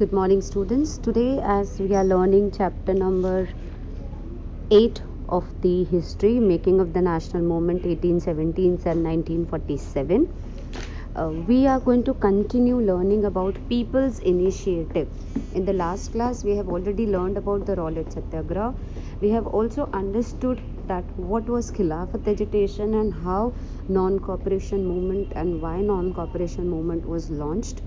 Good morning, students. Today, as we are learning chapter number 8 of the history, making of the national movement 1817 and 1947, we are going to continue learning about people's initiative. In the last class, we have already learned about the Rowlatt Satyagraha. We have also understood that what was Khilafat agitation and how non-cooperation movement and why non-cooperation movement was launched.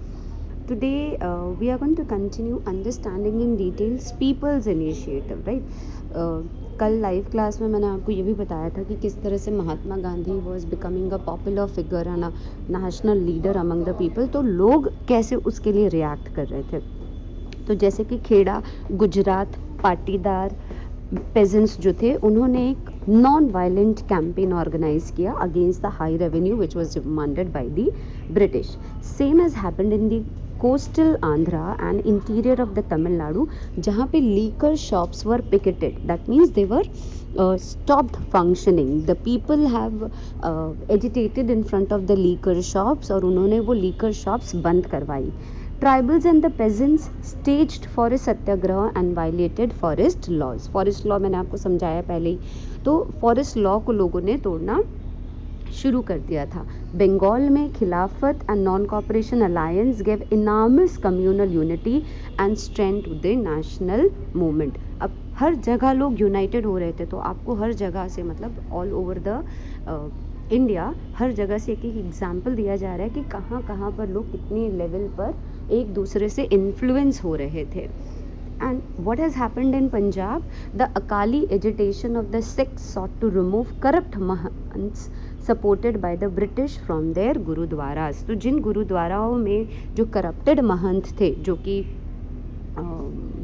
Today we are going to continue understanding in details people's initiative, right? कल live class में मैंने आपको ये भी बताया था कि किस तरह से Mahatma Gandhi was becoming a popular figure and a national leader among the people, तो लोग कैसे उसके लिए रिएक्ट कर रहे थे। तो जैसे कि खेड़ा, गुजरात, पाटीदार, पेजेंट्स जो थे, उन्होंने एक नॉन वायलेंट कैंपेन ऑर्गेनाइज किया against the high revenue which was demanded by the British. Same has happened in the coastal Andhra and interior of the Tamil Nadu, जहाँ पे liquor shops were picketed, that means they were stopped functioning. The people have agitated in front of the liquor shops और उन्होंने वो liquor shops बंद करवाई। Tribals and the peasants staged forest Satyagraha and violated forest laws. Forest law मैंने आपको समझाया पहले ही, तो forest law को लोगों ने तोड़ना शुरू कर दिया था। बंगाल में Khilafat and non cooperation alliance gave enormous communal unity and strength to the national movement. अब हर जगह लोग यूनाइटेड हो रहे थे, तो आपको हर जगह से, मतलब ऑल ओवर द इंडिया, हर जगह से एक एक एग्जाम्पल दिया जा रहा है कि कहाँ कहाँ पर लोग कितनी लेवल पर एक दूसरे से इन्फ्लुएंस हो रहे थे। And what has happened in Punjab? The Akali agitation of the Sikhs sought to remove corrupt mahants supported by the British from their gurudwaras. तो जिन गुरुद्वाराओं में जो करप्टेड महंत थे, जो कि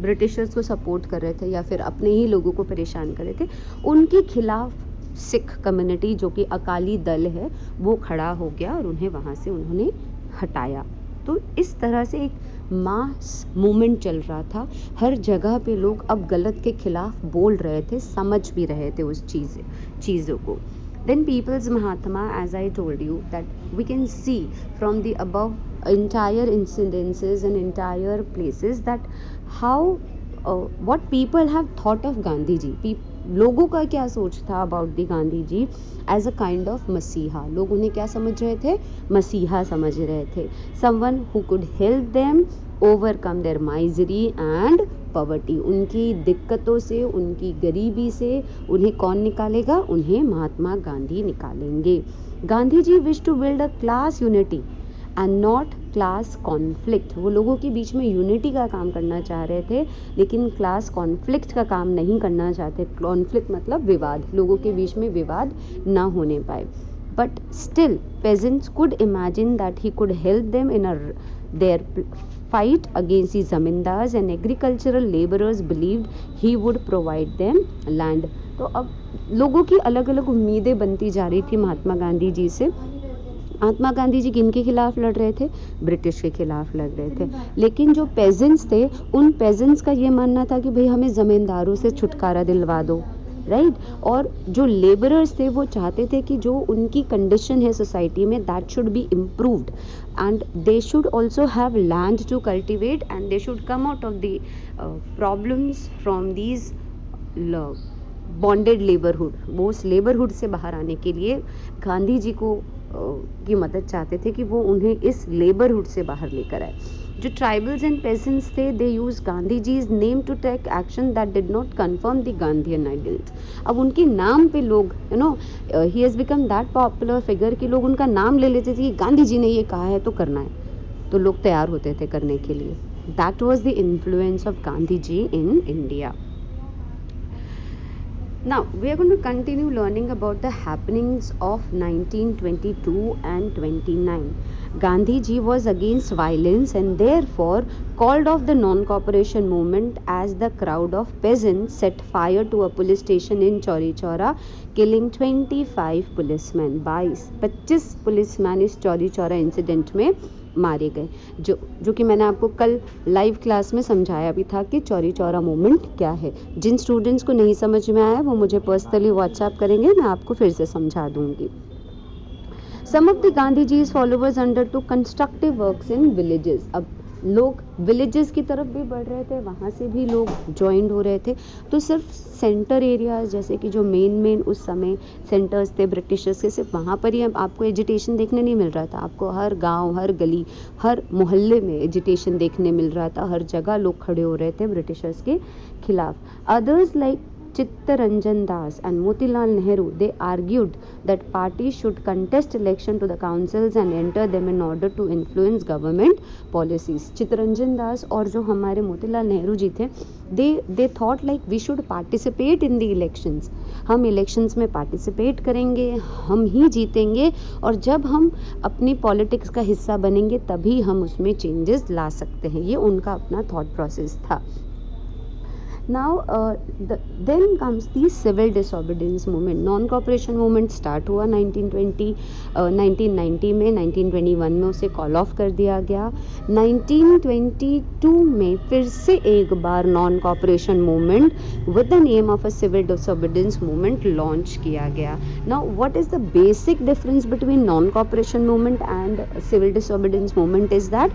ब्रिटिशर्स को सपोर्ट कर रहे थे या फिर अपने ही लोगों को परेशान कर रहे थे, उनके खिलाफ सिख कम्युनिटी, जो कि अकाली दल है, वो खड़ा हो गया और उन्हें वहाँ से उन्होंने हटाया। तो इस तरह से एक मास मूवमेंट चल रहा था। हर जगह पे लोग अब गलत के खिलाफ बोल रहे थे, समझ भी रहे थे उस चीज़ों को। Then people's Mahatma, as I told you, that we can see from the above entire incidences and entire places that how what people have thought of Gandhi ji. लोगों का क्या सोच था about the Gandhi ji as a kind of मसीहा। लोग उन्हें क्या समझ रहे थे? मसीहा समझ रहे थे। Someone who could help them overcome there misery and poverty. उनकी दिक्कतों से, उनकी गरीबी से उन्हें कौन निकालेगा? उन्हें महात्मा गांधी निकालेंगे। Gandhi ji wish to build a class unity and not class conflict. वो लोगों के बीच में यूनिटी का काम करना चाह रहे थे, लेकिन क्लास कॉन्फ्लिक्ट का काम नहीं करना चाहते। कॉन्फ्लिक्ट मतलब विवाद, लोगों के बीच में विवाद ना होने पाए। But still pageants could imagine that he could help them in their fight against the zamindars and agricultural laborers believed he would provide them land. तो अब लोगों की अलग अलग उम्मीदें बनती जा रही थी महात्मा गांधी जी से। महात्मा गांधी जी किन के खिलाफ लड़ रहे थे? ब्रिटिश के खिलाफ लड़ रहे थे। लेकिन जो पेजेंट्स थे, उन पेजेंट्स का ये मानना था कि भाई हमें ज़मींदारों से छुटकारा दिलवा दो, राइट। और जो लेबरर्स थे वो चाहते थे कि जो उनकी कंडीशन है सोसाइटी में, that should be improved and they should also have land to cultivate and they should come out of the problems from these bonded labourhood. वो उस लेबरहुड से बाहर आने के लिए गांधी जी को की मदद चाहते थे कि वो उन्हें इस लेबरहुड से बाहर लेकर आए। जो ट्राइबल्स एंड पेसेंट्स थे, they use Gandhi ji's name to take action that did not confirm the Gandhian ideals. अब उनके नाम पे लोग, he has become that popular figure कि लोग उनका नाम ले लेते थे कि गांधी जी ने ये कहा है तो करना है, तो लोग तैयार होते थे करने के लिए। That was the influence of Gandhi ji in India. Now we are going to continue learning about the happenings of 1922 and 29. Gandhi ji was against violence and therefore called off the non-cooperation movement as the crowd of peasants set fire to a police station in Chauri Chaura, killing 25 policemen. 25 policeman इस Chauri Chaura incident में मारे गए, जो कि मैंने आपको कल live class में समझाया भी था कि चौरी चौरा मूवमेंट क्या है। जिन स्टूडेंट्स को नहीं समझ में आया वो मुझे पर्सनली व्हाट्सएप करेंगे, मैं आपको फिर से समझा दूंगी। Some of the Gandhiji's followers undertook constructive works in villages. अब लोग विलेजेस की तरफ भी बढ़ रहे थे, वहाँ से भी लोग ज्वाइंट हो रहे थे। तो सिर्फ सेंटर एरियाज जैसे कि जो मेन उस समय सेंटर्स थे ब्रिटिशर्स के, सिर्फ वहाँ पर ही आपको एजिटेशन देखने नहीं मिल रहा था, आपको हर गांव, हर गली, हर मोहल्ले में एजिटेशन देखने मिल रहा था। हर जगह लोग खड़े हो रहे थे ब्रिटिशर्स के खिलाफ। Others like Chittaranjan Das and Motilal Nehru, they argued that parties should contest election to the councils and enter them in order to influence government policies. Chittaranjan Das और जो हमारे मोतीलाल नेहरू जी थे, they thought like we should participate in the elections. हम elections में participate करेंगे, हम ही जीतेंगे, और जब हम अपनी पॉलिटिक्स का हिस्सा बनेंगे तभी हम उसमें चेंजेस ला सकते हैं। ये उनका अपना थॉट प्रोसेस था। Now then comes the civil disobedience movement. Non cooperation movement start हुआ 1990 में, 1921 में उसे कॉल ऑफ कर दिया गया। 1922 में फिर से एक बार non cooperation movement with the name of a civil disobedience movement launch किया गया। Now what is the basic difference between non cooperation movement and civil disobedience movement is that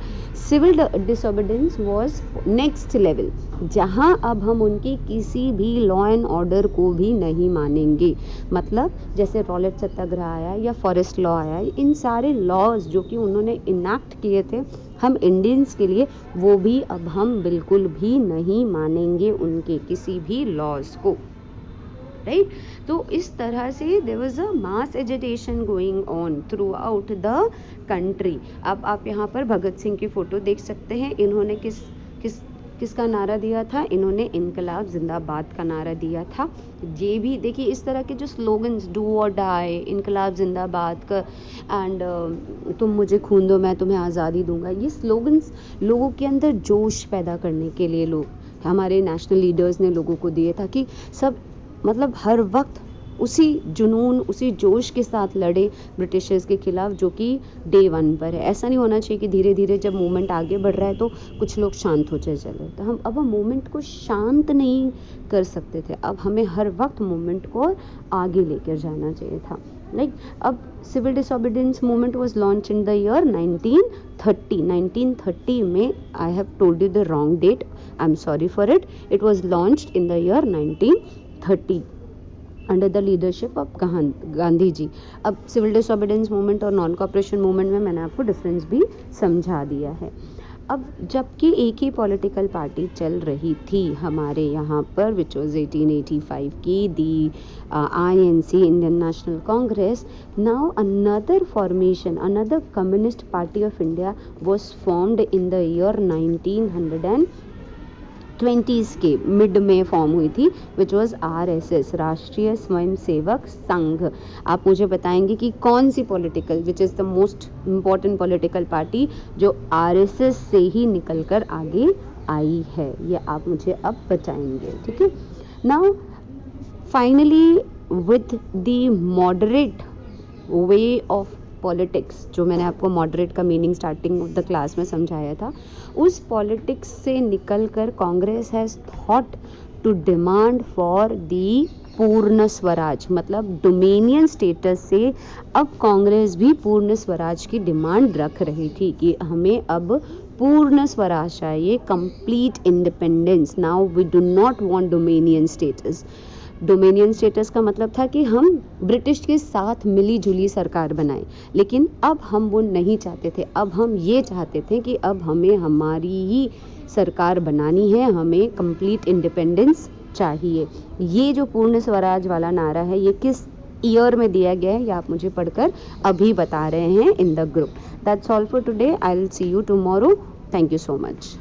civil disobedience was next level, जहां अब हम उनकी किसी भी law and order को भी नहीं मानेंगे। मतलब जैसे रॉलेट सत्याग्रह आया या फॉरेस्ट लॉ आया, इन सारे लॉज जो कि उन्होंने इनैक्ट किए थे हम इंडियंस के लिए, वो भी अब हम बिल्कुल भी नहीं मानेंगे उनके किसी भी लॉज को, राइट। तो इस तरह से there was a mass agitation going on throughout the country. अब आप यहाँ पर भगत सिंह की फोटो देख सकते हैं। इन्होंने किसका नारा दिया था? इन्होंने इनकलाब जिंदाबाद का नारा दिया था। ये भी देखिए, इस तरह के जो स्लोगन्स, डू और डाई, इनकलाब जिंदाबाद का, एंड तुम मुझे खून दो मैं तुम्हें आज़ादी दूंगा, ये स्लोगन्स लोगों के अंदर जोश पैदा करने के लिए हमारे नेशनल लीडर्स ने लोगों को दिए था कि सब मतलब हर वक्त उसी जुनून, उसी जोश के साथ लड़े ब्रिटिशर्स के खिलाफ, जो कि डे वन पर है। ऐसा नहीं होना चाहिए कि धीरे धीरे जब मूवमेंट आगे बढ़ रहा है तो कुछ लोग शांत हो चले। तो हम अब मूवमेंट को शांत नहीं कर सकते थे, अब हमें हर वक्त मूवमेंट को आगे लेकर जाना चाहिए था। लाइक अब civil disobedience movement was launch in the year 1930 में। I have told you the wrong date, I am sorry for it. It was launched in the year 1930 under the leadership of Gandhi ji. अब civil disobedience movement और non cooperation movement में मैंने आपको difference भी समझा दिया है। अब जबकि एक ही पॉलिटिकल पार्टी चल रही थी हमारे यहाँ पर, विच वॉज 1885 की, दी INC, Indian national Congress. Now another formation, another communist party of India was formed in the year 1920s के मिड में फॉर्म हुई थी, विच वॉज RSS, राष्ट्रीय स्वयंसेवक संघ। आप मुझे बताएंगे कि कौन सी political, which is the most important political party जो RSS से ही निकलकर आगे आई है, ये आप मुझे अब बताएंगे, ठीक है। Now finally with the moderate way of politics, जो मैंने आपको मॉडरेट का meaning starting of the class में समझाया था, उस पॉलिटिक्स से निकलकर Congress has thought to demand for the Purna Swaraj, मतलब डोमिनियन स्टेटस से अब कांग्रेस भी पूर्ण स्वराज की डिमांड रख रही थी कि हमें अब पूर्ण स्वराज चाहिए, complete independence. Now we do not want dominion status. Dominion status का मतलब था कि हम ब्रिटिश के साथ मिली जुली सरकार बनाएं, लेकिन अब हम वो नहीं चाहते थे। अब हम ये चाहते थे कि अब हमें हमारी ही सरकार बनानी है, हमें कंप्लीट इंडिपेंडेंस चाहिए। ये जो पूर्ण स्वराज वाला नारा है, ये किस ईयर में दिया गया है, ये आप मुझे पढ़कर अभी बता रहे हैं in the group. That's all for today. I will see you tomorrow. Thank you so much.